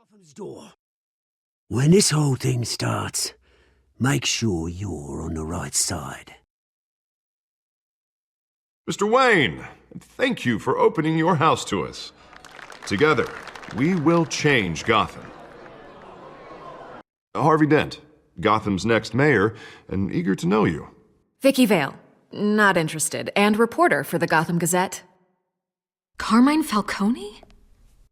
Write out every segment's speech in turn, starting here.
Gotham's door. When this whole thing starts, make sure you're on the right side. Mr. Wayne, thank you for opening your house to us. Together, we will change Gotham. Harvey Dent, Gotham's next mayor, and eager to know you. Vicky Vale, not interested, and reporter for the Gotham Gazette. Carmine Falcone?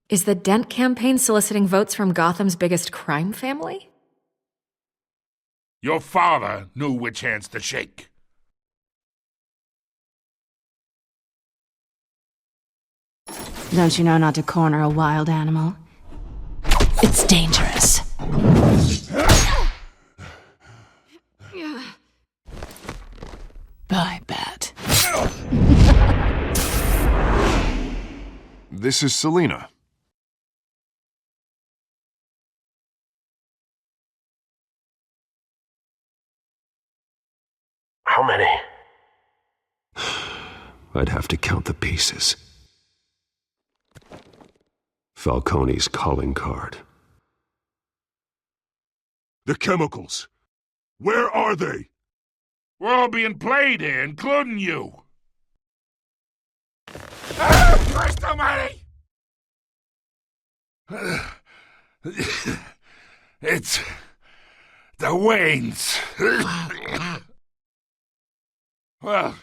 Is the Dent campaign soliciting votes from Gotham's biggest crime family? Your father knew which hands to shake. Don't you know not to corner a wild animal? It's dangerous. Bye, Bat. This is Selina. How many? I'd have to count the pieces. Falcone's calling card. The chemicals. Where are they? We're all being played here, including you. Christ almighty! It's the Waynes. Well,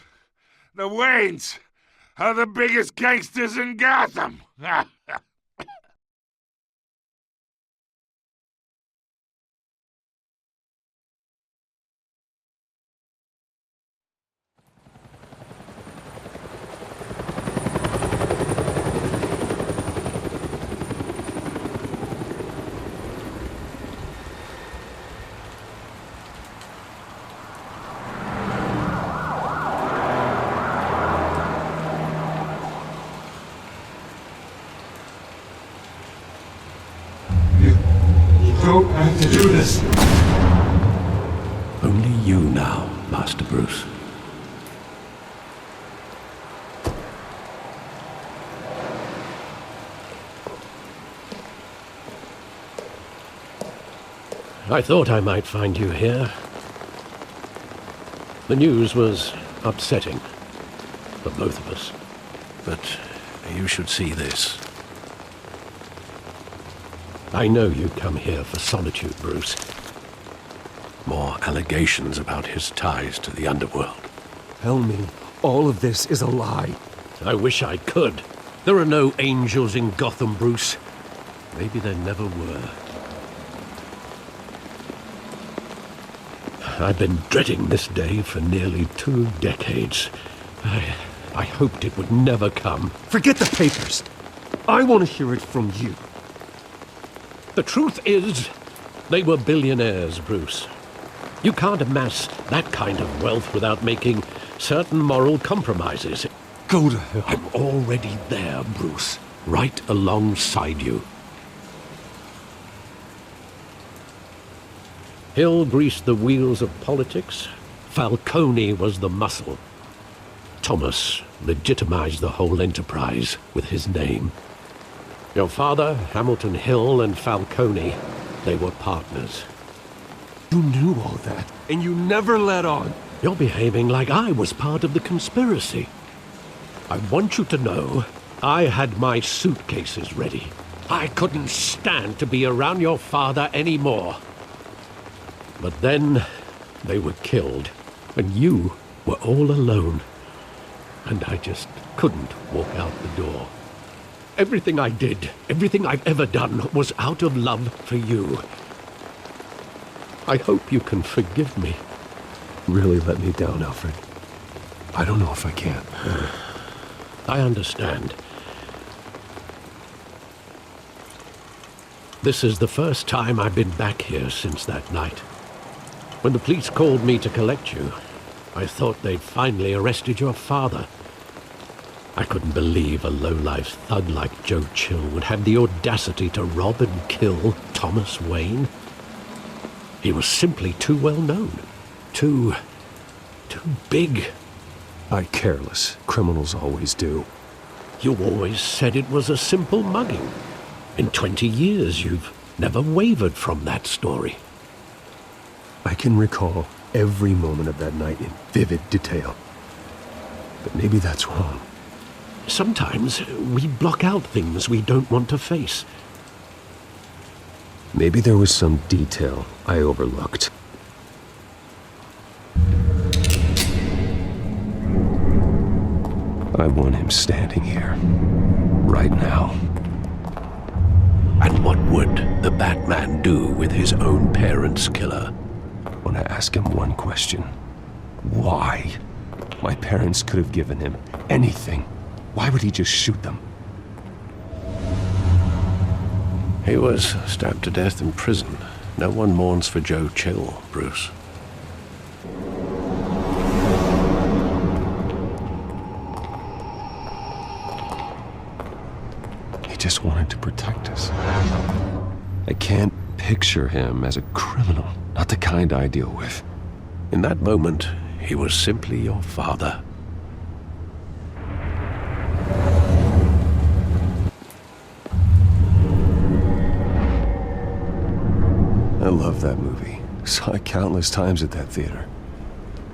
the Waynes are the biggest gangsters in Gotham. Don't have to do this. Only you now, Master Bruce. I thought I might find you here. The news was upsetting for both of us. But you should see this. I know you come here for solitude, Bruce. More allegations about his ties to the underworld. Tell me, all of this is a lie. I wish I could. There are no angels in Gotham, Bruce. Maybe there never were. I've been dreading this day for nearly 2 decades. I hoped it would never come. Forget the papers. I want to hear it from you. The truth is, they were billionaires, Bruce. You can't amass that kind of wealth without making certain moral compromises. Go to hell. I'm already there, Bruce. Right alongside you. Hill greased the wheels of politics. Falcone was the muscle. Thomas legitimized the whole enterprise with his name. Your father, Hamilton Hill, and Falcone, they were partners. You knew all that, and you never let on. You're behaving like I was part of the conspiracy. I want you to know, I had my suitcases ready. I couldn't stand to be around your father anymore. But then, they were killed, and you were all alone. And I just couldn't walk out the door. Everything I did, everything I've ever done, was out of love for you. I hope you can forgive me. Really let me down, Alfred. I don't know if I can. I understand. This is the first time I've been back here since that night. When the police called me to collect you, I thought they'd finally arrested your father. I couldn't believe a low-life thug like Joe Chill would have the audacity to rob and kill Thomas Wayne. He was simply too well known. Too big. Careless. Criminals always do. You always said it was a simple mugging. In 20 years, you've never wavered from that story. I can recall every moment of that night in vivid detail. But maybe that's wrong. Sometimes we block out things we don't want to face. Maybe there was some detail I overlooked. I want him standing here, right now. And what would the Batman do with his own parents' killer? I want to ask him one question. Why? My parents could have given him anything. Why would he just shoot them? He was stabbed to death in prison. No one mourns for Joe Chill, Bruce. He just wanted to protect us. I can't picture him as a criminal, not the kind I deal with. In that moment, he was simply your father. I love that movie. Saw it countless times at that theater.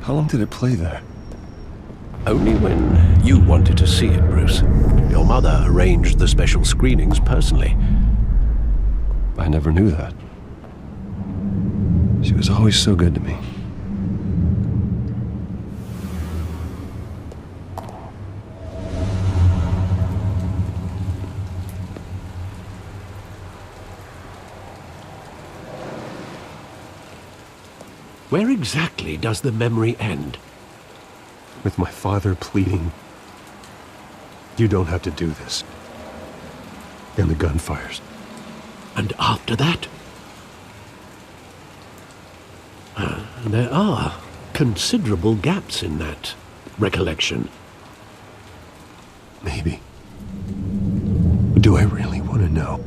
How long did it play there? Only when you wanted to see it, Bruce. Your mother arranged the special screenings personally. I never knew that. She was always so good to me. Where exactly does the memory end? With my father pleading, "You don't have to do this." And the gunfires. And after that? There are considerable gaps in that recollection. Maybe. But do I really want to know?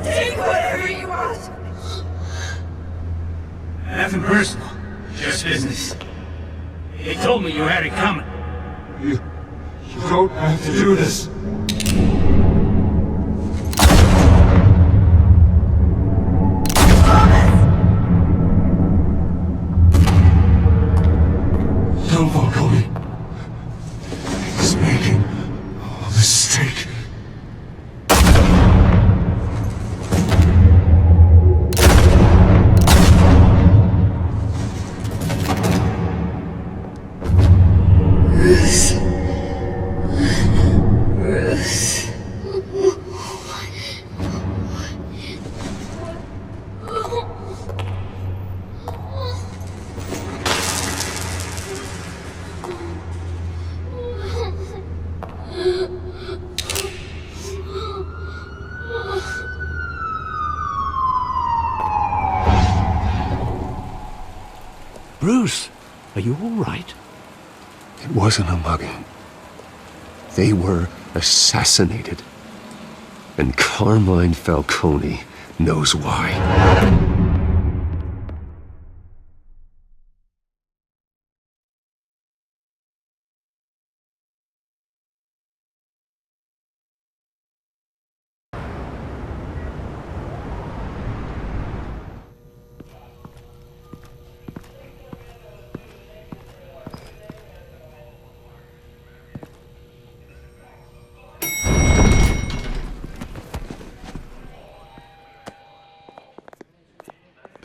Take whatever you want. Nothing personal, just business. He told me you had it coming. You don't have to do this. Don't follow me. He's making a mistake. Bruce, are you all right? It wasn't a mugging. They were assassinated. And Carmine Falcone knows why.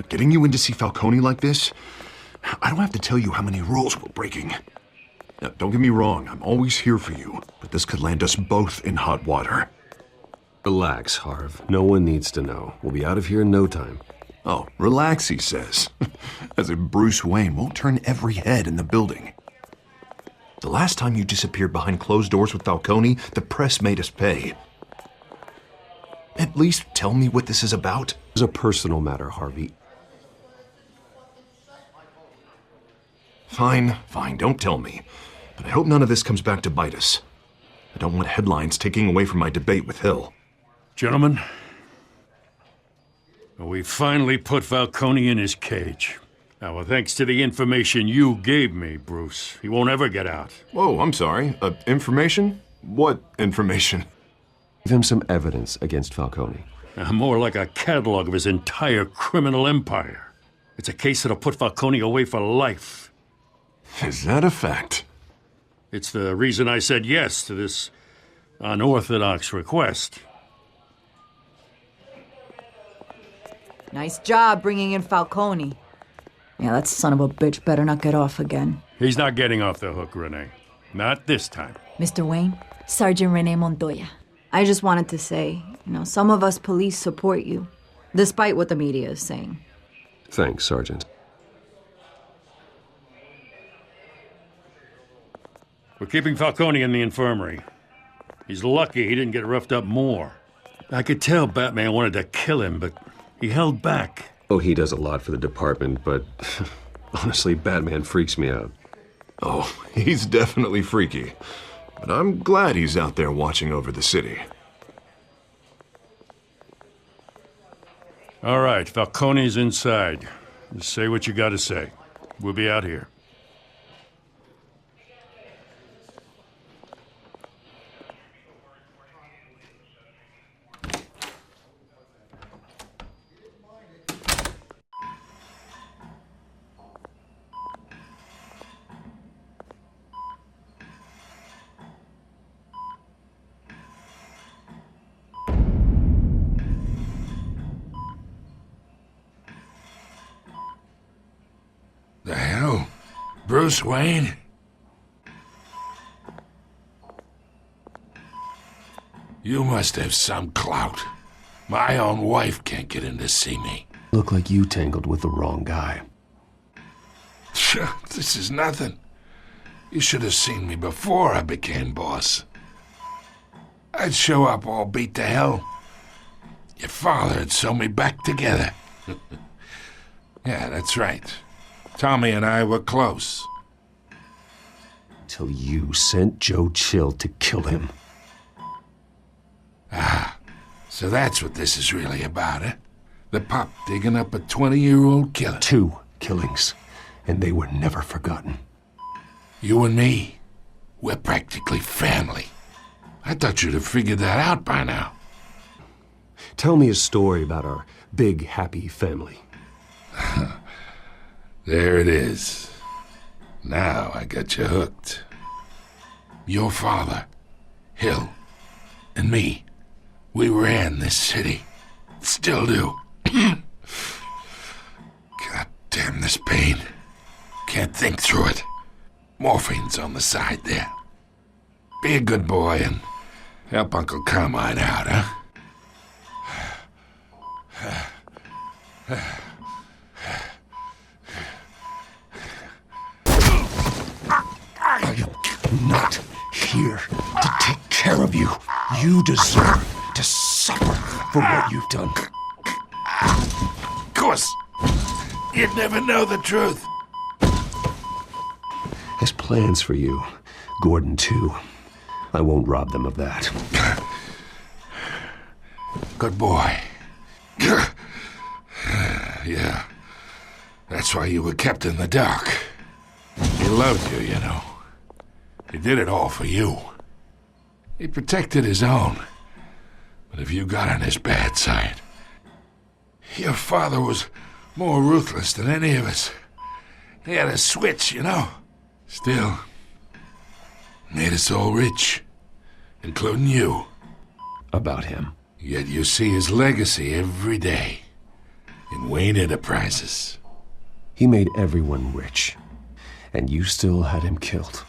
Getting you in to see Falcone like this? I don't have to tell you how many rules we're breaking. Now, don't get me wrong, I'm always here for you, but this could land us both in hot water. Relax, Harv. No one needs to know. We'll be out of here in no time. Oh, relax, he says. As if Bruce Wayne won't turn every head in the building. The last time you disappeared behind closed doors with Falcone, the press made us pay. At least tell me what this is about. It's a personal matter, Harvey. Fine, don't tell me. But I hope none of this comes back to bite us. I don't want headlines taking away from my debate with Hill. Gentlemen, we finally put Falcone in his cage. Now, thanks to the information you gave me, Bruce, he won't ever get out. Whoa, I'm sorry. Information? What information? Give him some evidence against Falcone. More like a catalog of his entire criminal empire. It's a case that'll put Falcone away for life. Is that a fact? It's the reason I said yes to this unorthodox request. Nice job bringing in Falcone. Yeah, that son of a bitch better not get off again. He's not getting off the hook, Renee. Not this time. Mr. Wayne, Sergeant Renee Montoya. I just wanted to say, some of us police support you, despite what the media is saying. Thanks, Sergeant. We're keeping Falcone in the infirmary. He's lucky he didn't get roughed up more. I could tell Batman wanted to kill him, but he held back. Oh, he does a lot for the department, but honestly, Batman freaks me out. Oh, he's definitely freaky. But I'm glad he's out there watching over the city. All right, Falcone's inside. Just say what you gotta say. We'll be out here. The hell? Bruce Wayne? You must have some clout. My own wife can't get in to see me. Look like you tangled with the wrong guy. This is nothing. You should have seen me before I became boss. I'd show up all beat to hell. Your father'd sew me back together. Yeah, that's right. Tommy and I were close. Till you sent Joe Chill to kill him. Ah, so that's what this is really about, eh? The pup digging up a 20-year-old killer. 2 killings, and they were never forgotten. You and me, we're practically family. I thought you'd have figured that out by now. Tell me a story about our big, happy family. There it is. Now I got you hooked. Your father, Hill, and me, we ran this city. Still do. God damn this pain. Can't think through it. Morphine's on the side there. Be a good boy and help Uncle Carmine out, huh? I'm not here to take care of you. You deserve to suffer for what you've done. Of course. You'd never know the truth. Has plans for you. Gordon, too. I won't rob them of that. Good boy. Yeah. That's why you were kept in the dark. He loved you, you know. He did it all for you. He protected his own. But if you got on his bad side, your father was more ruthless than any of us. He had a switch, you know. Still, made us all rich, including you. About him. Yet you see his legacy every day in Wayne Enterprises. He made everyone rich, and you still had him killed.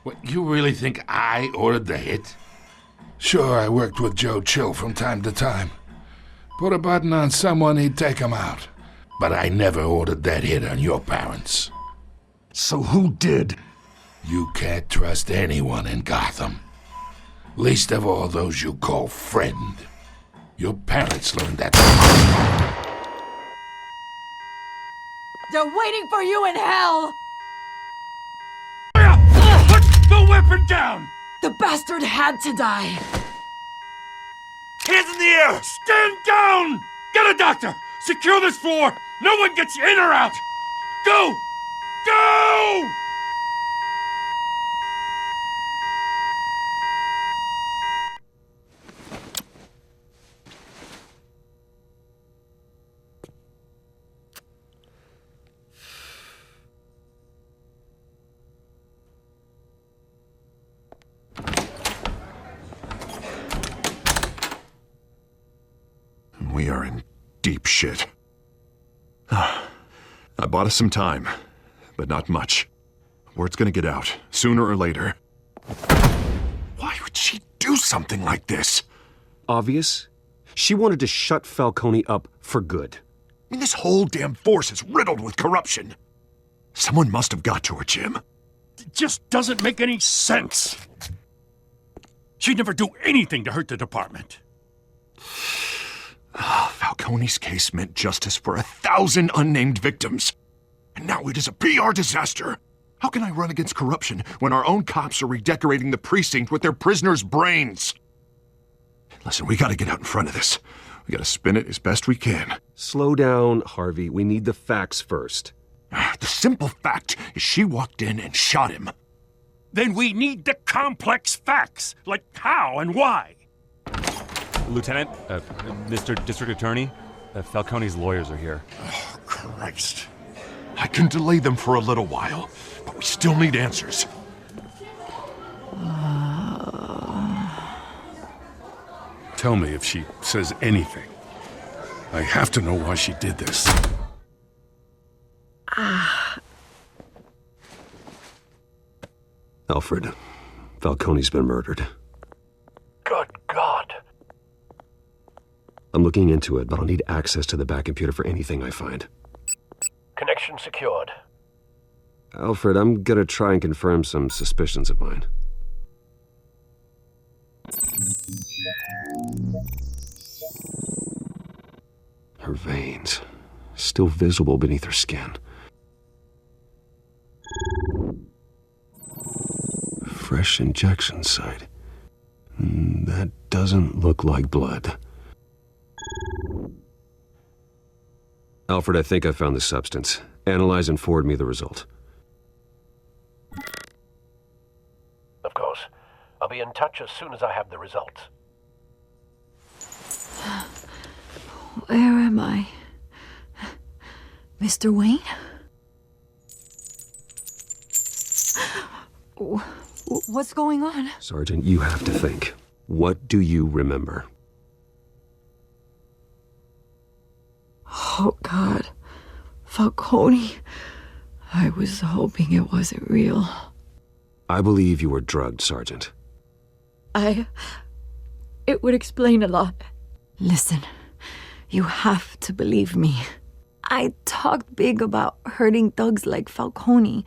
What, you really think I ordered the hit? Sure, I worked with Joe Chill from time to time. Put a button on someone, he'd take him out. But I never ordered that hit on your parents. So who did? You can't trust anyone in Gotham. Least of all those you call friend. Your parents learned that. They're waiting for you in hell! Put the weapon down! The bastard had to die! Hands in the air! Stand down! Get a doctor! Secure this floor! No one gets in or out! Go! Go! shit. I bought us some time, but not much. Word's gonna get out, sooner or later. Why would she do something like this? Obvious? She wanted to shut Falcone up for good. I mean, this whole damn force is riddled with corruption. Someone must have got to her, Jim. It just doesn't make any sense. She'd never do anything to hurt the department. Falcone's case meant justice for 1,000 unnamed victims. And now it is a PR disaster. How can I run against corruption when our own cops are redecorating the precinct with their prisoners' brains? Listen, we gotta get out in front of this. We gotta spin it as best we can. Slow down, Harvey. We need the facts first. The simple fact is she walked in and shot him. Then we need the complex facts, like how and why. Lieutenant, Mr. District Attorney, Falcone's lawyers are here. Oh, Christ. I can delay them for a little while, but we still need answers. Tell me if she says anything. I have to know why she did this. Alfred, Falcone's been murdered. Good God. I'm looking into it, but I'll need access to the back computer for anything I find. Connection secured. Alfred, I'm gonna try and confirm some suspicions of mine. Her veins, still visible beneath her skin. Fresh injection site. That doesn't look like blood. Alfred, I think I found the substance. Analyze and forward me the result. Of course. I'll be in touch as soon as I have the results. Where am I? Mr. Wayne? What's going on? Sergeant, you have to think. What do you remember? Oh, God. Falcone. I was hoping it wasn't real. I believe you were drugged, Sergeant. It would explain a lot. Listen, you have to believe me. I talked big about hurting thugs like Falcone,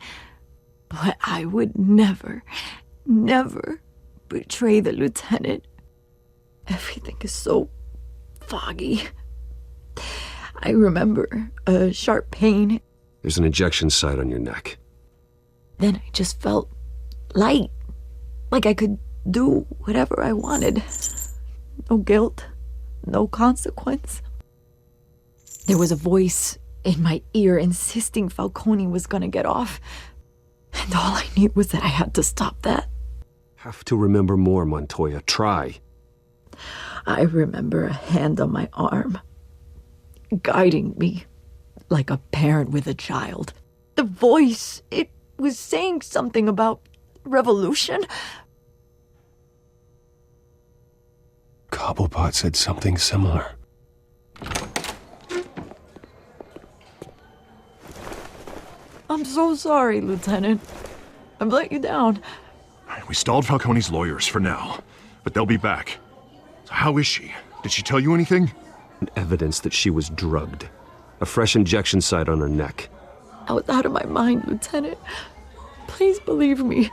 but I would never betray the lieutenant. Everything is so foggy. I remember a sharp pain. There's an injection site on your neck. Then I just felt light, like I could do whatever I wanted. No guilt, no consequence. There was a voice in my ear insisting Falcone was gonna get off. And all I knew was that I had to stop that. Have to remember more, Montoya. Try. I remember a hand on my arm, guiding me like a parent with a child. The voice, it was saying something about revolution. Cobblepot said something similar. I'm so sorry, Lieutenant. I've let you down. We stalled Falcone's lawyers for now, but they'll be back. So how is she? Did she tell you anything? Evidence that she was drugged. A fresh injection site on her neck. I was out of my mind, Lieutenant. Please believe me.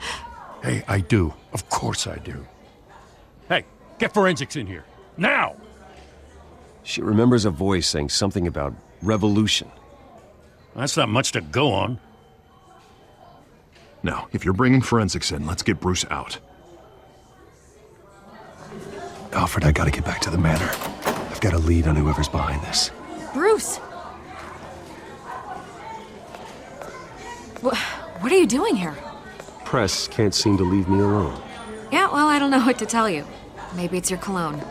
Hey, I do. Of course I do. Hey, get forensics in here. Now! She remembers a voice saying something about revolution. That's not much to go on. Now, if you're bringing forensics in, let's get Bruce out. Alfred, I gotta get back to the manor. I've got a lead on whoever's behind this. Bruce! What are you doing here? Press can't seem to leave me alone. Yeah, well, I don't know what to tell you. Maybe it's your cologne.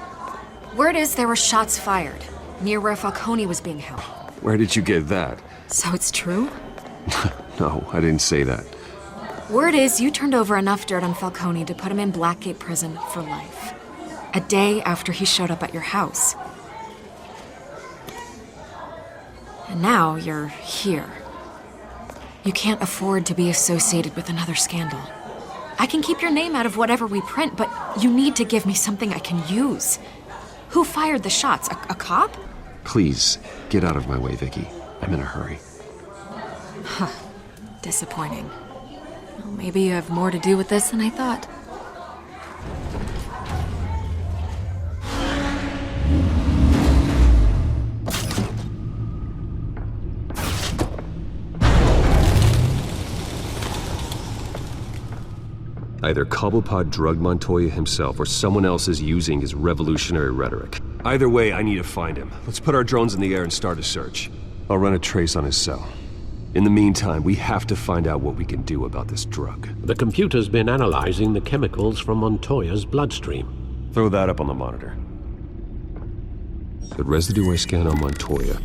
Word is there were shots fired, near where Falcone was being held. Where did you get that? So it's true? No, I didn't say that. Word is you turned over enough dirt on Falcone to put him in Blackgate Prison for life. A day after he showed up at your house. And now you're here. You can't afford to be associated with another scandal. I can keep your name out of whatever we print, but you need to give me something I can use. Who fired the shots? A cop? Please, get out of my way, Vicky. I'm in a hurry. Huh. Disappointing. Well, maybe you have more to do with this than I thought. Either Cobblepot drugged Montoya himself, or someone else is using his revolutionary rhetoric. Either way, I need to find him. Let's put our drones in the air and start a search. I'll run a trace on his cell. In the meantime, we have to find out what we can do about this drug. The computer's been analyzing the chemicals from Montoya's bloodstream. Throw that up on the monitor. The residue I scan on Montoya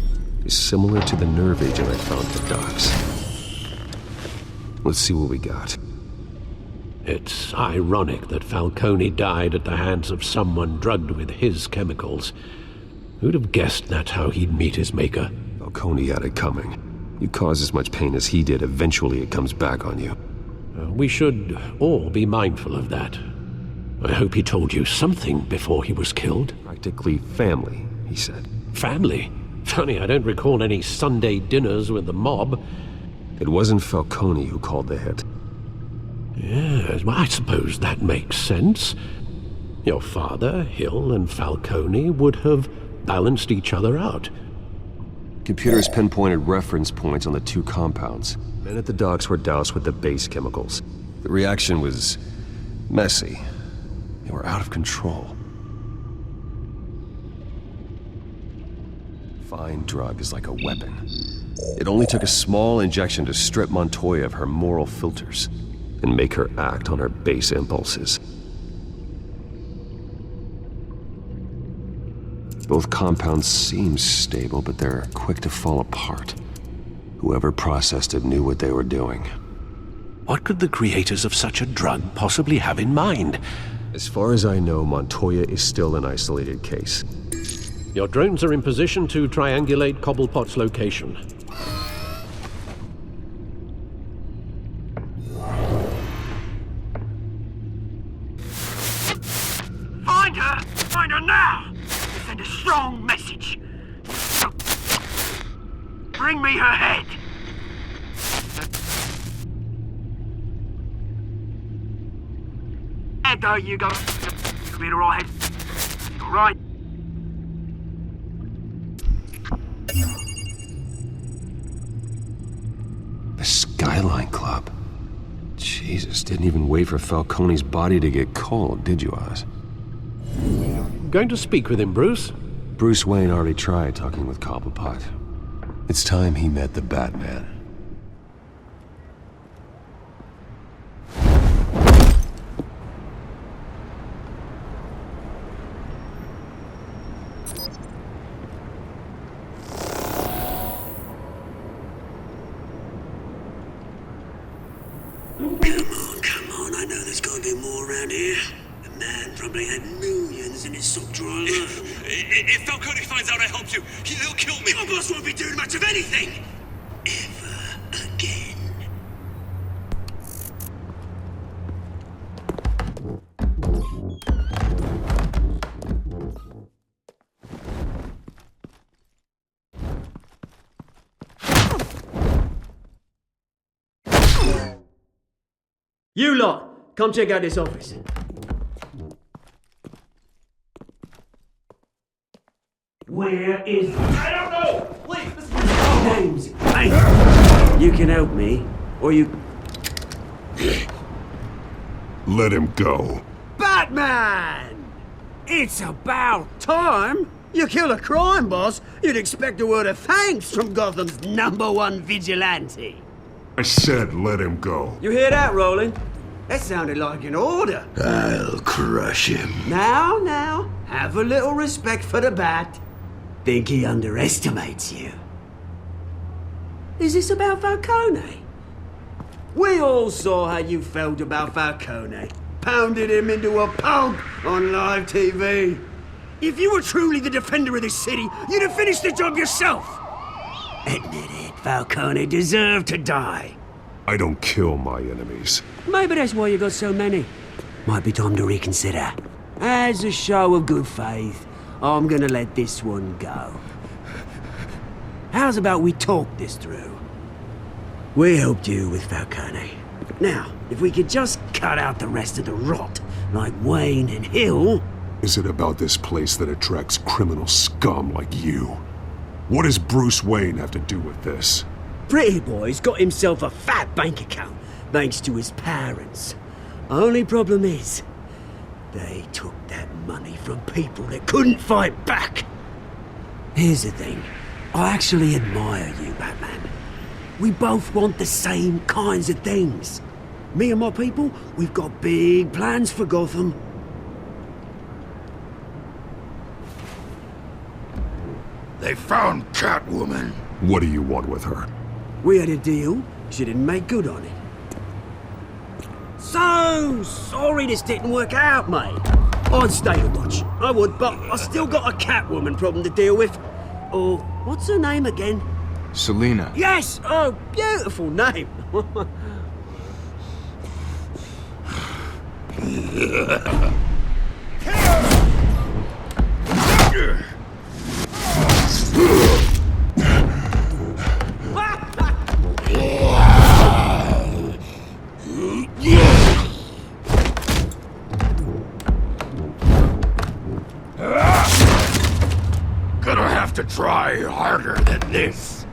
is similar to the nerve agent I found at the docks. Let's see what we got. It's ironic that Falcone died at the hands of someone drugged with his chemicals. Who'd have guessed that's how he'd meet his maker? Falcone had it coming. You cause as much pain as he did, eventually it comes back on you. We should all be mindful of that. I hope he told you something before he was killed. Practically family, he said. Family? Funny, I don't recall any Sunday dinners with the mob. It wasn't Falcone who called the hit. Yes, well, I suppose that makes sense. Your father, Hill, and Falcone would have balanced each other out. Computers pinpointed reference points on the two compounds. Men at the docks were doused with the base chemicals. The reaction was messy. They were out of control. Fine drug is like a weapon. It only took a small injection to strip Montoya of her moral filters and make her act on her base impulses. Both compounds seem stable, but they're quick to fall apart. Whoever processed it knew what they were doing. What could the creators of such a drug possibly have in mind? As far as I know, Montoya is still an isolated case. Your drones are in position to triangulate Cobblepot's location. Find her! Find her now! Send a strong message. Bring me her head. And there you go. You'll be all head. All right. The Skyline Club. Jesus, didn't even wait for Falcone's body to get cold, did you, Oz? Going to speak with him, Bruce? Bruce Wayne already tried talking with Cobblepot. It's time he met the Batman. Come on, I know there's gotta be more around here. The man probably had millions in his sock drawer. If Falcone finds out I helped you, he'll kill me. Your boss won't be doing much of anything. Ever again. You lot, come check out this office. Where is... I don't know! Please, this is... Names. Hey, you can help me, or you... Let him go. Batman! It's about time. You kill a crime boss, you'd expect a word of thanks from Gotham's #1 vigilante. I said let him go. You hear that, Roland? That sounded like an order. I'll crush him. Now, have a little respect for the Bat. Think he underestimates you. Is this about Falcone? We all saw how you felt about Falcone. Pounded him into a pulp on live TV. If you were truly the defender of this city, you'd have finished the job yourself. Admit it, Falcone deserved to die. I don't kill my enemies. Maybe that's why you got so many. Might be time to reconsider. As a show of good faith, I'm gonna let this one go. How's about we talk this through? We helped you with Falcone. Now, if we could just cut out the rest of the rot, like Wayne and Hill... Is it about this place that attracts criminal scum like you? What does Bruce Wayne have to do with this? Pretty Boy's got himself a fat bank account, thanks to his parents. Only problem is, they took that money from people that couldn't fight back. Here's the thing. I actually admire you, Batman. We both want the same kinds of things. Me and my people, we've got big plans for Gotham. They found Catwoman. What do you want with her? We had a deal. She didn't make good on it. So sorry this didn't work out, mate. I'd stay to watch. I would, but I still got a Catwoman problem to deal with. Oh, what's her name again? Selina. Yes! Oh, beautiful name. Gonna have to try harder than this.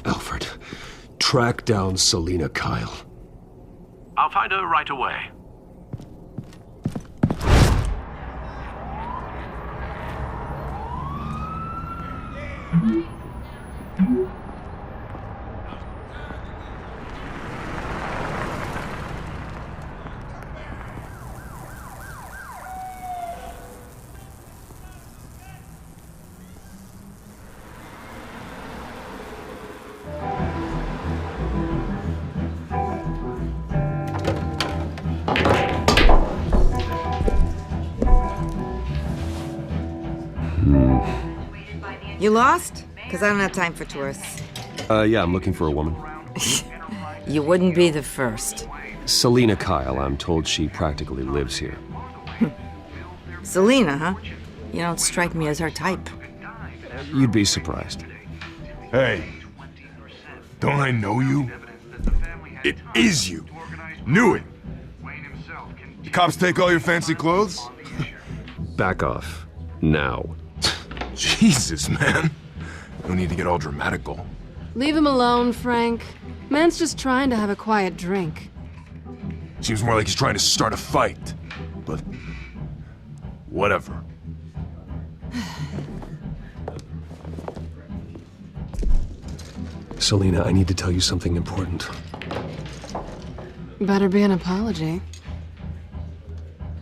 Alfred, track down Selina Kyle. I'll find her right away. You lost? Because I don't have time for tourists. Yeah, I'm looking for a woman. You wouldn't be the first. Selina Kyle, I'm told she practically lives here. Selina, huh? You don't strike me as her type. You'd be surprised. Hey, don't I know you? It is you. Knew it. The cops take all your fancy clothes? Back off. Now. Jesus, man. No need to get all dramatical. Leave him alone, Frank. Man's just trying to have a quiet drink. Seems more like he's trying to start a fight. But... whatever. Selina, I need to tell you something important. Better be an apology.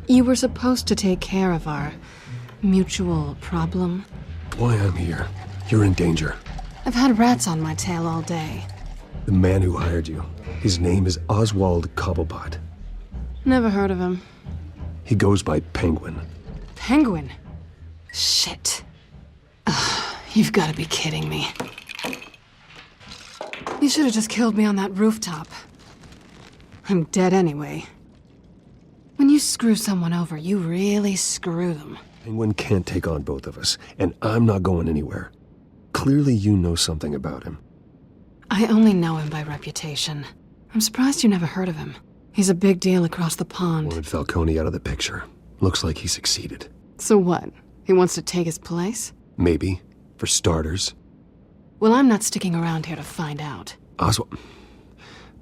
You were supposed to take care of our mutual problem. Boy, I'm here. You're in danger. I've had rats on my tail all day. The man who hired you, his name is Oswald Cobblepot. Never heard of him. He goes by Penguin. Penguin? Shit. Ugh, you've got to be kidding me. You should have just killed me on that rooftop. I'm dead anyway. When you screw someone over, you really screw them. Penguin can't take on both of us, and I'm not going anywhere. Clearly you know something about him. I only know him by reputation. I'm surprised you never heard of him. He's a big deal across the pond. Wanted Falcone out of the picture. Looks like he succeeded. So what? He wants to take his place? Maybe. For starters. Well, I'm not sticking around here to find out. Oswald...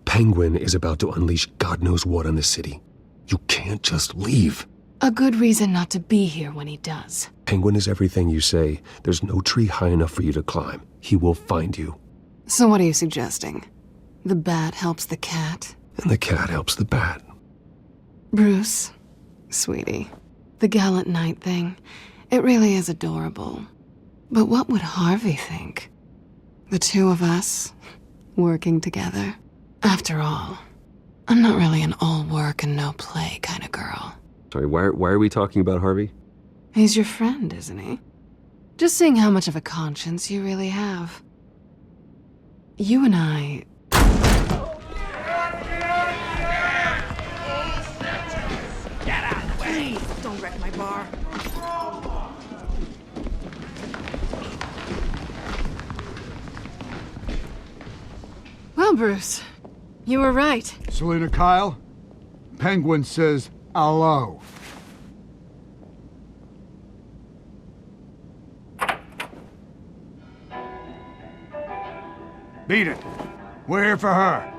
Penguin is about to unleash God knows what on the city. You can't just leave. A good reason not to be here when he does. Penguin is everything you say. There's no tree high enough for you to climb. He will find you. So what are you suggesting? The bat helps the cat. And the cat helps the bat. Bruce, sweetie, the gallant knight thing, it really is adorable. But what would Harvey think? The two of us, working together. After all, I'm not really an all work and no play kind of girl. Sorry, why are we talking about Harvey? He's your friend, isn't he? Just seeing how much of a conscience you really have. You and I... Get out of the way! Please, don't wreck my bar. Well, Bruce, you were right. Selina Kyle, Penguin says hello. Beat it. We're here for her.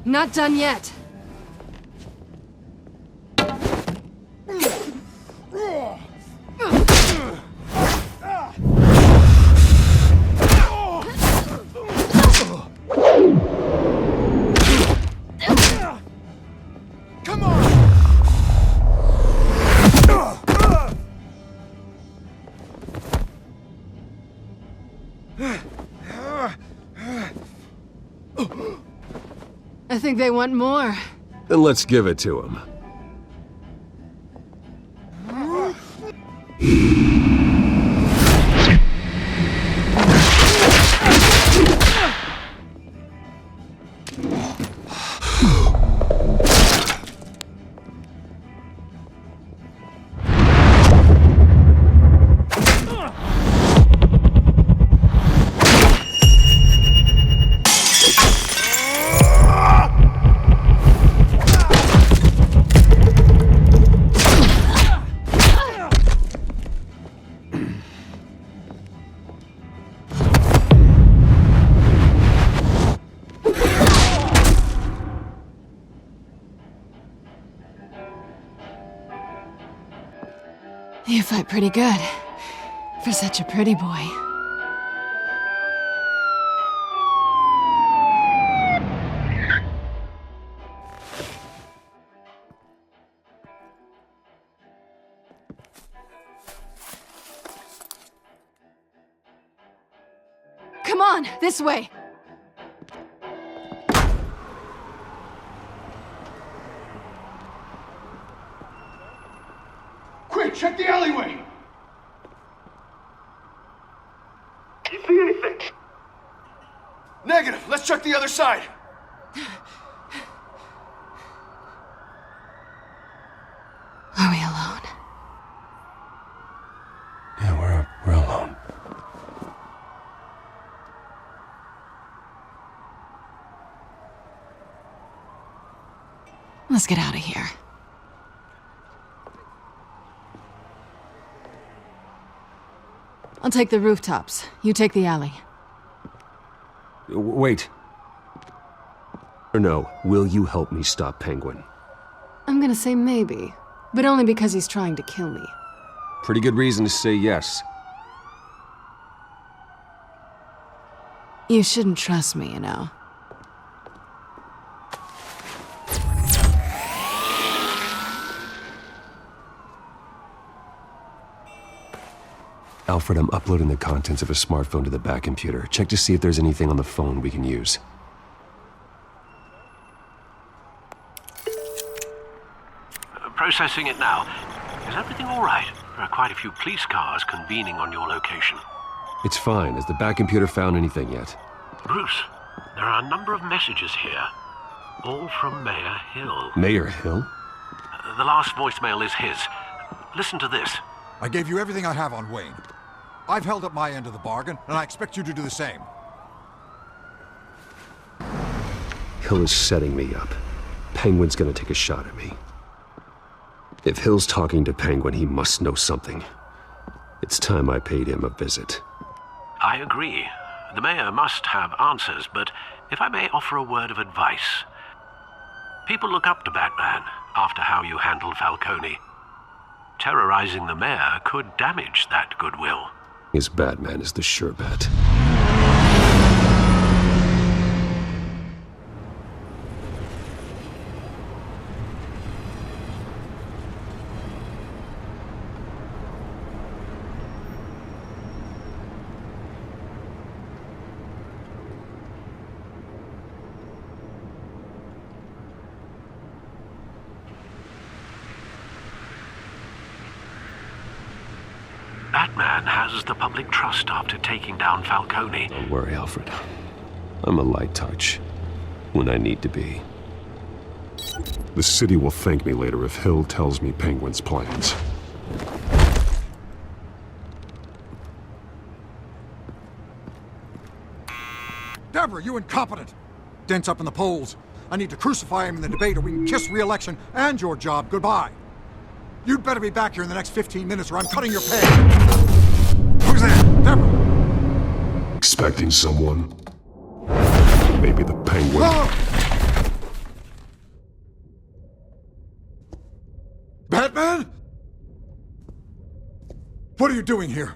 Not done yet. I think they want more. Then let's give it to them. You fight pretty good, for such a pretty boy. Come on, this way! Quick, check the alleyway! You see anything? Negative. Let's check the other side. Are we alone? Yeah, we're alone. Let's get out of here. I'll take the rooftops. You take the alley. Wait. Or no, will you help me stop Penguin? I'm gonna say maybe, but only because he's trying to kill me. Pretty good reason to say yes. You shouldn't trust me, you know. Alfred, I'm uploading the contents of a smartphone to the back computer. Check to see if there's anything on the phone we can use. Processing it now. Is everything all right? There are quite a few police cars convening on your location. It's fine. Has the back computer found anything yet? Bruce, there are a number of messages here. All from Mayor Hill. Mayor Hill? The last voicemail is his. Listen to this. I gave you everything I have on Wayne. I've held up my end of the bargain, and I expect you to do the same. Hill is setting me up. Penguin's gonna take a shot at me. If Hill's talking to Penguin, he must know something. It's time I paid him a visit. I agree. The mayor must have answers, but if I may offer a word of advice. People look up to Batman after how you handled Falcone. Terrorizing the mayor could damage that goodwill. His Batman is the sure bet. Batman has the public trust after taking down Falcone. Don't worry, Alfred. I'm a light touch when I need to be. The city will thank me later if Hill tells me Penguin's plans. Deborah, you incompetent! Dent's up in the polls. I need to crucify him in the debate or we can kiss re-election and your job goodbye. You'd better be back here in the next 15 minutes or I'm cutting your pay. Who's there? Deborah! Expecting someone? Maybe the Penguin. Oh! Batman? What are you doing here?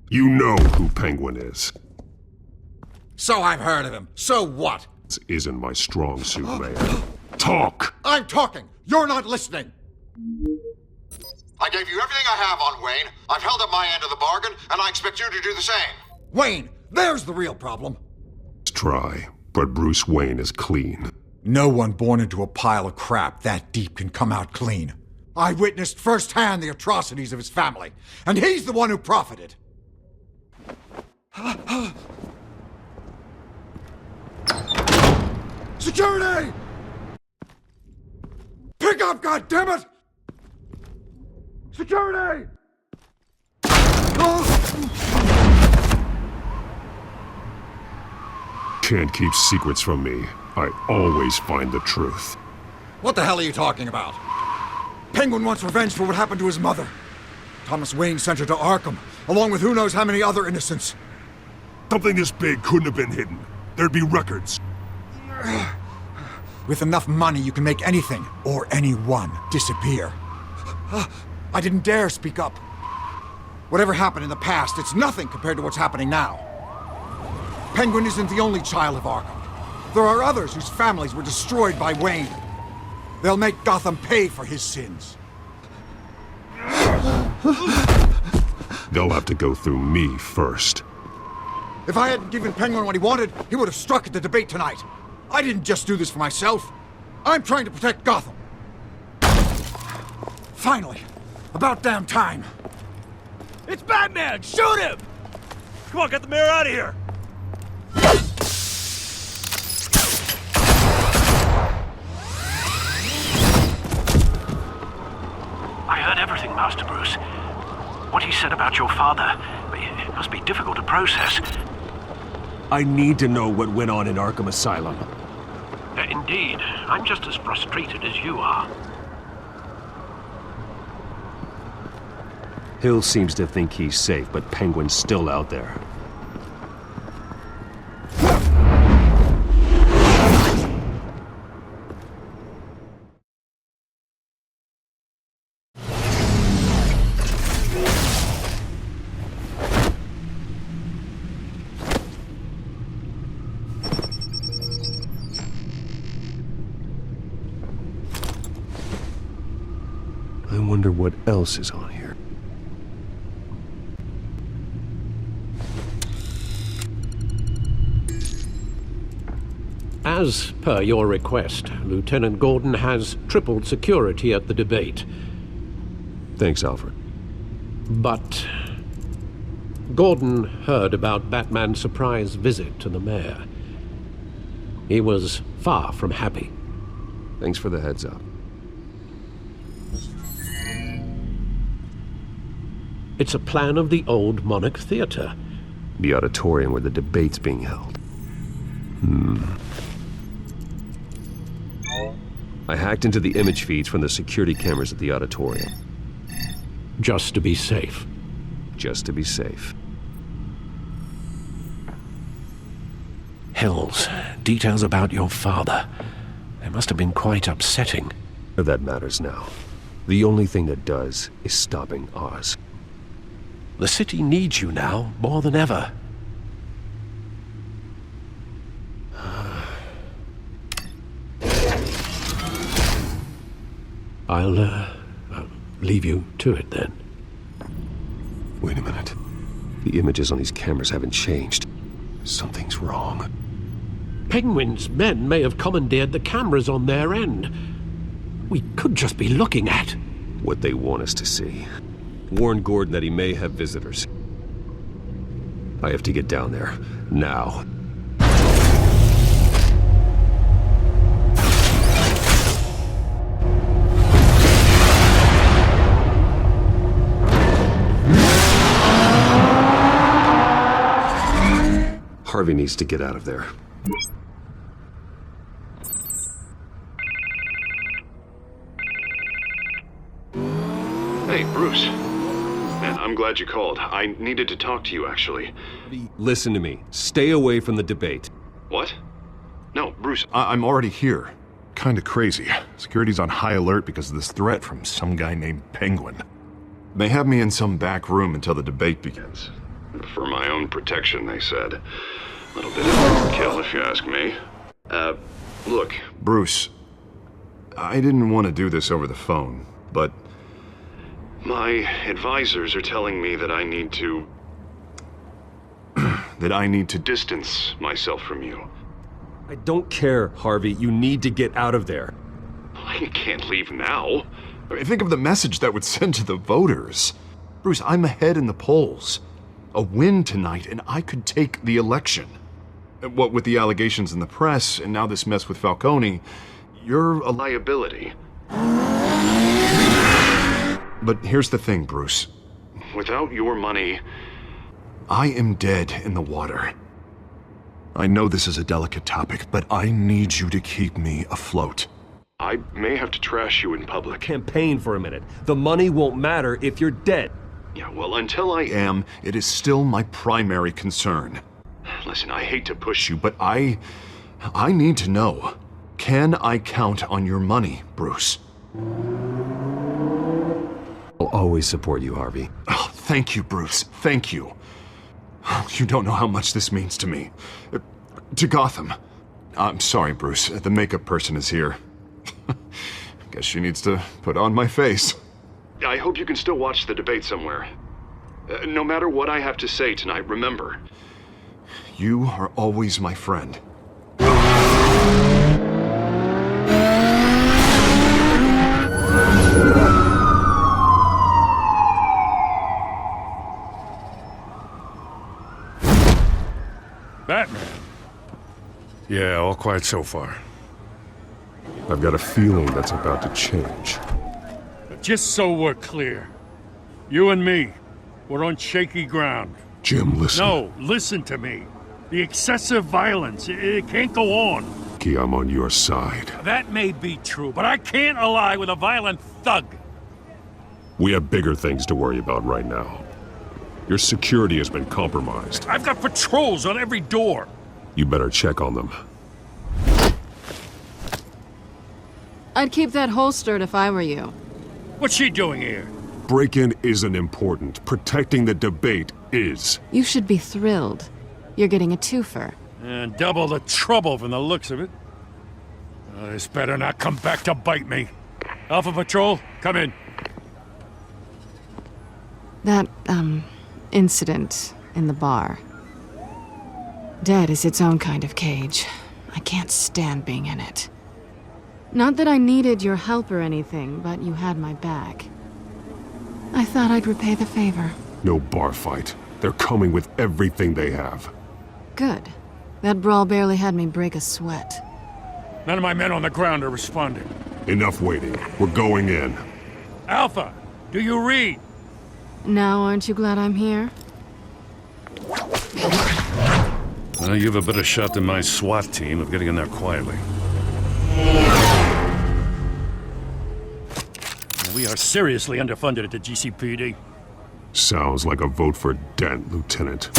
You know who Penguin is. So I've heard of him. So what? This isn't my strong suit, Mayor. Talk! I'm talking! You're not listening! I gave you everything I have on Wayne. I've held up my end of the bargain, and I expect you to do the same. Wayne, there's the real problem. Let's try, but Bruce Wayne is clean. No one born into a pile of crap that deep can come out clean. I witnessed firsthand the atrocities of his family, and he's the one who profited. Security! Pick up, goddammit! Security! Can't keep secrets from me. I always find the truth. What the hell are you talking about? Penguin wants revenge for what happened to his mother. Thomas Wayne sent her to Arkham, along with who knows how many other innocents. Something this big couldn't have been hidden. There'd be records. With enough money, you can make anything, or anyone, disappear. I didn't dare speak up. Whatever happened in the past, it's nothing compared to what's happening now. Penguin isn't the only child of Arkham. There are others whose families were destroyed by Wayne. They'll make Gotham pay for his sins. They'll have to go through me first. If I hadn't given Penguin what he wanted, he would have struck at the debate tonight. I didn't just do this for myself. I'm trying to protect Gotham. Finally. About damn time. It's Batman! Shoot him! Come on, get the mayor out of here! I heard everything, Master Bruce. What he said about your father, it must be difficult to process. I need to know what went on in Arkham Asylum. Indeed. I'm just as frustrated as you are. Hill seems to think he's safe, but Penguin's still out there. I wonder what else is on here. As per your request, Lieutenant Gordon has tripled security at the debate. Thanks, Alfred. But Gordon heard about Batman's surprise visit to the mayor. He was far from happy. Thanks for the heads up. It's a plan of the old Monarch Theater. The auditorium where the debate's being held. I hacked into the image feeds from the security cameras at the auditorium. Just to be safe. Just to be safe. Hills, details about your father. They must have been quite upsetting. That matters now. The only thing that does is stopping Oz. The city needs you now, more than ever. I'll leave you to it then. Wait a minute. The images on these cameras haven't changed. Something's wrong. Penguin's men may have commandeered the cameras on their end. We could just be looking at what they want us to see. Warn Gordon that he may have visitors. I have to get down there. Now. Harvey needs to get out of there. Hey, Bruce. Man, I'm glad you called. I needed to talk to you, actually. Listen to me. Stay away from the debate. What? No, Bruce, I'm already here. Kinda crazy. Security's on high alert because of this threat from some guy named Penguin. They have me in some back room until the debate begins. For my own protection, they said. A little bit of overkill, if you ask me. Look, Bruce, I didn't want to do this over the phone, but my advisors are telling me that I need to distance myself from you. I don't care, Harvey. You need to get out of there. I can't leave now. Think of the message that would send to the voters. Bruce, I'm ahead in the polls. A win tonight, and I could take the election. What with the allegations in the press, and now this mess with Falcone, you're a liability. But here's the thing, Bruce. Without your money, I am dead in the water. I know this is a delicate topic, but I need you to keep me afloat. I may have to trash you in public. Campaign for a minute. The money won't matter if you're dead. Yeah, well, until I am, it is still my primary concern. Listen, I hate to push you, but I need to know. Can I count on your money, Bruce? I'll always support you, Harvey. Oh, thank you, Bruce. Thank you. You don't know how much this means to me. To Gotham. I'm sorry, Bruce. The makeup person is here. Guess she needs to put on my face. I hope you can still watch the debate somewhere. No matter what I have to say tonight, remember, you are always my friend. Batman. Yeah, all quiet so far. I've got a feeling that's about to change. Just so we're clear, you and me, we're on shaky ground. Jim, listen. No, listen to me. The excessive violence, it can't go on. Key, I'm on your side. That may be true, but I can't ally with a violent thug. We have bigger things to worry about right now. Your security has been compromised. I've got patrols on every door. You better check on them. I'd keep that holstered if I were you. What's she doing here? Break-in isn't important. Protecting the debate is. You should be thrilled. You're getting a twofer. And double the trouble from the looks of it. This better not come back to bite me. Alpha Patrol, come in. That, incident in the bar. Dead is its own kind of cage. I can't stand being in it. Not that I needed your help or anything, but you had my back. I thought I'd repay the favor. No bar fight. They're coming with everything they have. Good. That brawl barely had me break a sweat. None of my men on the ground are responding. Enough waiting. We're going in. Alpha, do you read? Now aren't you glad I'm here? Well, you have a better shot than my SWAT team of getting in there quietly. We are seriously underfunded at the GCPD. Sounds like a vote for Dent, Lieutenant.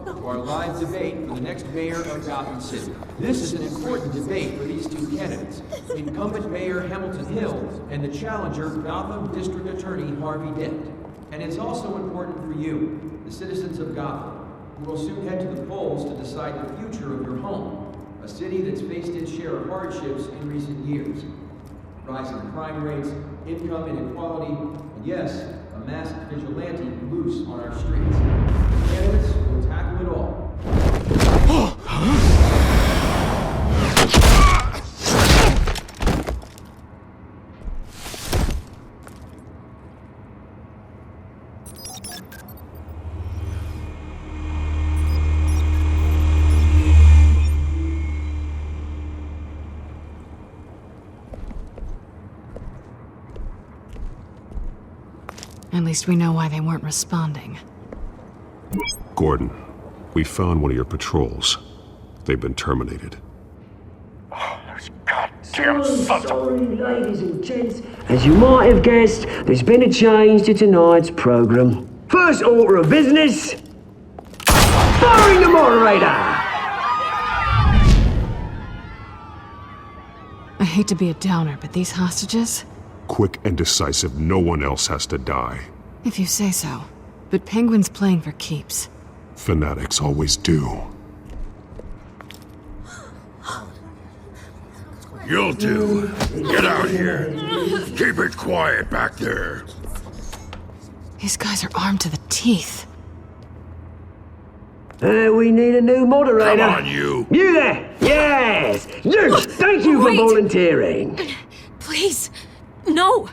Our live debate for the next mayor of Gotham City. This is an important debate for these two candidates, incumbent Mayor Hamilton Hill and the challenger Gotham District Attorney Harvey Dent. And it's also important for you, the citizens of Gotham, who will soon head to the polls to decide the future of your home, a city that's faced its share of hardships in recent years. Rising crime rates, income inequality, and yes, a masked vigilante loose on our streets. Candidates will tackle it all. At least we know why they weren't responding. Gordon, we found one of your patrols. They've been terminated. Damn sorry, ladies and gents. As you might have guessed, there's been a change to tonight's program. First order of business, firing the moderator! I hate to be a downer, but these hostages? Quick and decisive, no one else has to die. If you say so. But Penguin's playing for keeps. Fanatics always do. You'll do. Get out here. Keep it quiet back there. These guys are armed to the teeth. We need a new moderator. Come on, you. You there! Yes! You! Thank you for volunteering. Please, no.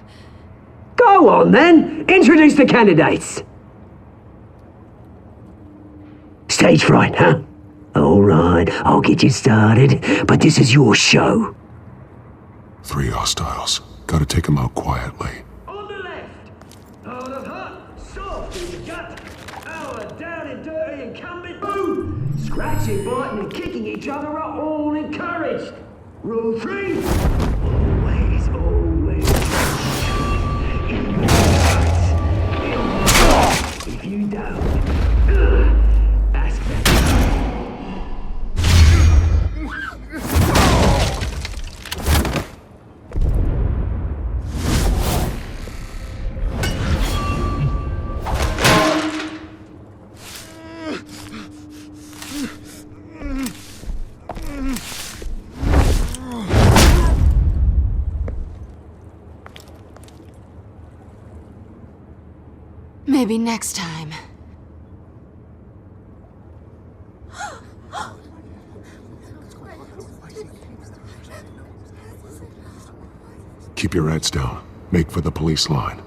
Go on then. Introduce the candidates. Stage fright, huh? All right, I'll get you started, but this is your show. 3 hostiles. Gotta take them out quietly. On the left, hard of heart, soft in the gut, our down and dirty incumbent, boom! Scratching, biting and kicking each other are all encouraged. Rule 3, always, always. If you don't, ask them. Maybe next time. Keep your heads down. Make for the police line.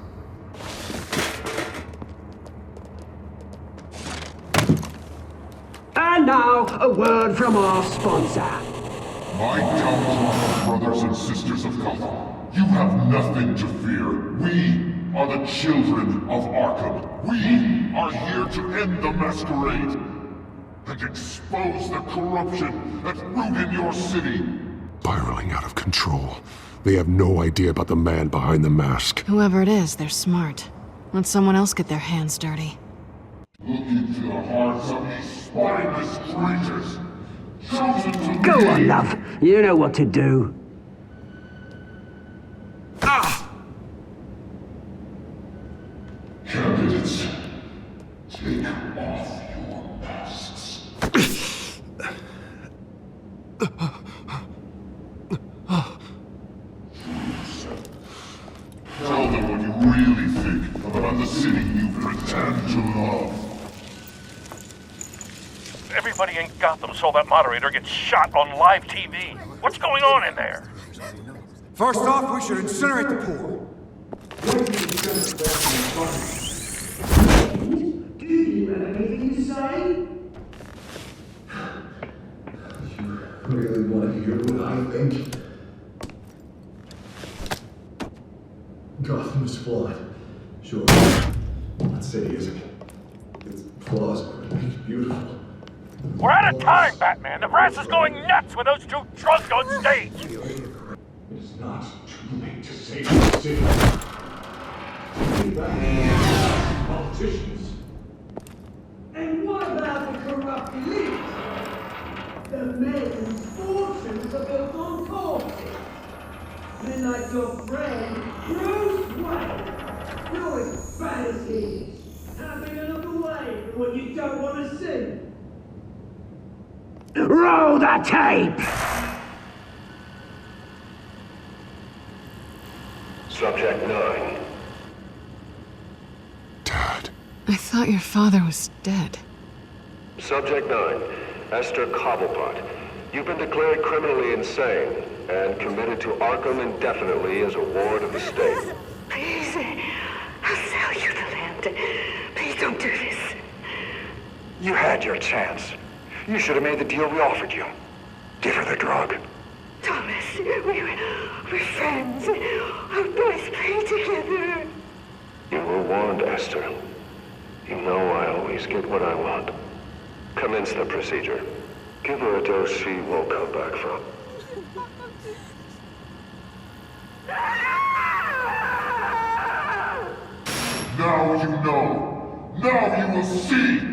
And now, a word from our sponsor. My downtrodden brothers and sisters of Gotham, you have nothing to fear. We are the children of Arkham. We are here to end the masquerade and expose the corruption that's rooted your city. Spiraling out of control. They have no idea about the man behind the mask. Whoever it is, they're smart. Let someone else get their hands dirty. Look into the hearts of these spineless creatures. Chosen to Go lead. on, love. You know what to do. Candidates, take off your masks. really think about the city you pretend to love? Everybody in Gotham saw that moderator get shot on live TV. What's going on in there? First off, we should incinerate the pool. Do you have anything to say? You really want to hear what I think? Gotham is flawed. Sure. That city isn't. Its flaws would make it beautiful. We're out of time, Batman. The press is going nuts with those two drunks on stage. It's not too late to save the city. Take back politicians. And what about the corrupt elite? The men whose fortunes are built on corpses. Men like your friend, Bruce Wayne. You're as bad as he is. Having a look away from what you don't want to see. Roll the tape! Subject 9. I thought your father was dead. Subject 9. Esther Cobblepot. You've been declared criminally insane and committed to Arkham indefinitely as a ward of the state. Please, I'll sell you the land. Please don't do this. You had your chance. You should have made the deal we offered you. Give her the drug. Thomas, we're friends. Our boys play together. You were warned, Esther. You know I always get what I want. Commence the procedure. Give her a dose she won't come back from. Now you know. Now you will see.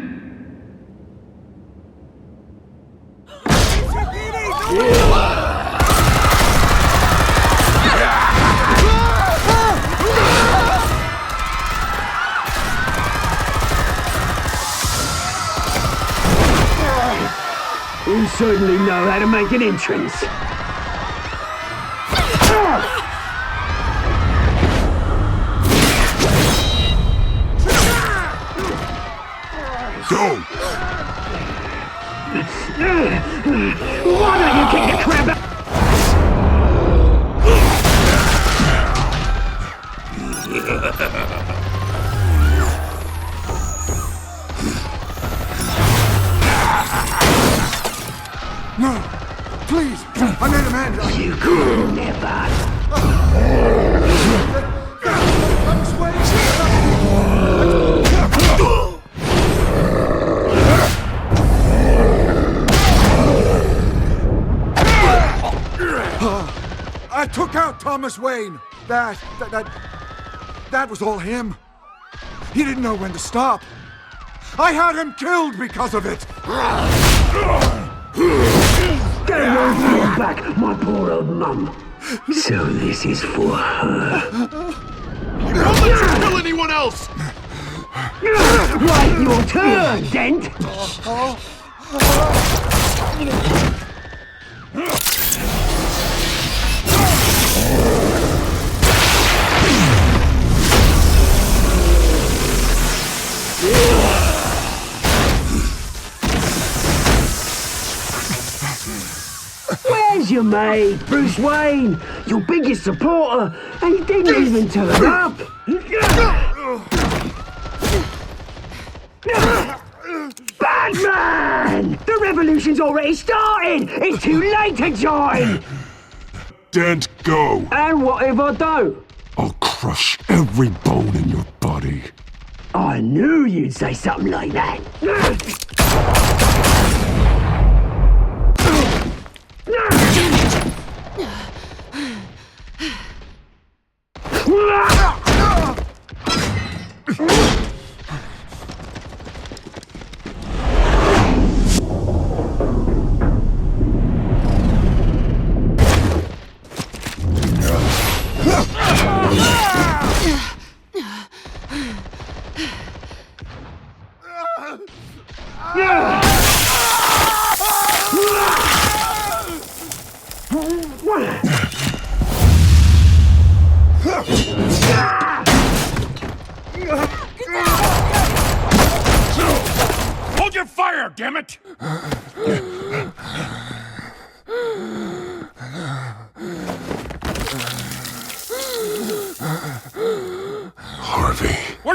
You certainly know how to make an entrance. Go! Why don't you kick the crap out? No! Please! I made a man! You could never! I took out Thomas Wayne. That was all him. He didn't know when to stop. I had him killed because of it. Get your hand back, my poor old mum. So this is for her. Don't let you kill anyone else! Wait your turn, Dent! Where's your mate, Bruce Wayne? Your biggest supporter, and he didn't even turn up! Batman! The revolution's already started! It's too late to join! Dent, go! And what if I don't? I'll crush every bone in your body. I knew you'd say something like that.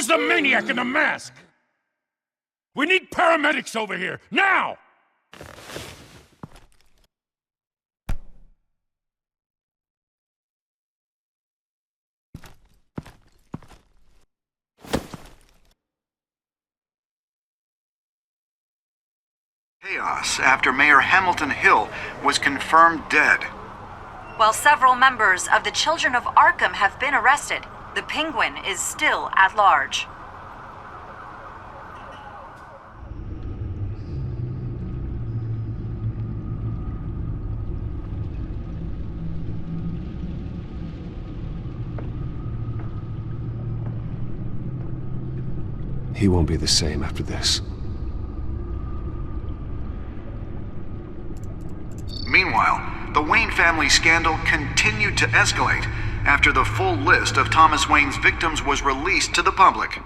Where's the maniac in the mask? We need paramedics over here, now! Chaos after Mayor Hamilton Hill was confirmed dead. While several members of the Children of Arkham have been arrested, the Penguin is still at large. He won't be the same after this. Meanwhile, the Wayne family scandal continued to escalate after the full list of Thomas Wayne's victims was released to the public.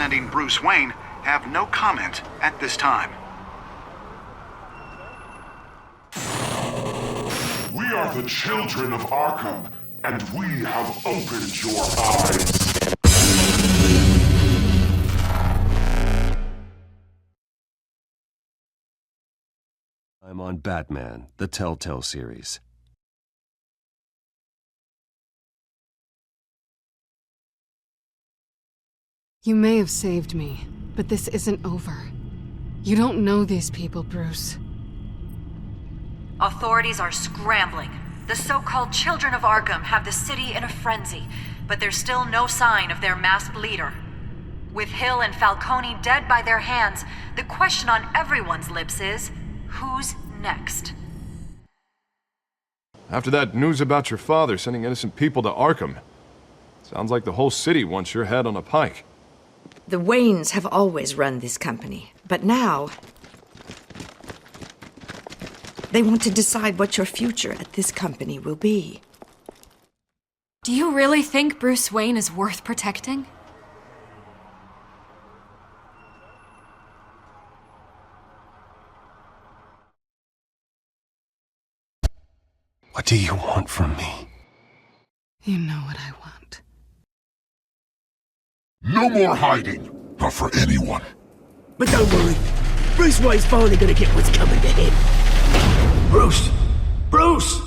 Representing Bruce Wayne have no comment at this time. We are the children of Arkham, and we have opened your eyes. I'm on Batman, the Telltale series. You may have saved me, but this isn't over. You don't know these people, Bruce. Authorities are scrambling. The so-called Children of Arkham have the city in a frenzy, but there's still no sign of their masked leader. With Hill and Falcone dead by their hands, the question on everyone's lips is, who's next? After that news about your father sending innocent people to Arkham, sounds like the whole city wants your head on a pike. The Waynes have always run this company, but now they want to decide what your future at this company will be. Do you really think Bruce Wayne is worth protecting? What do you want from me? You know what I want. No more hiding, not for anyone. But don't worry, Bruce Wayne's finally gonna get what's coming to him. Bruce! Bruce!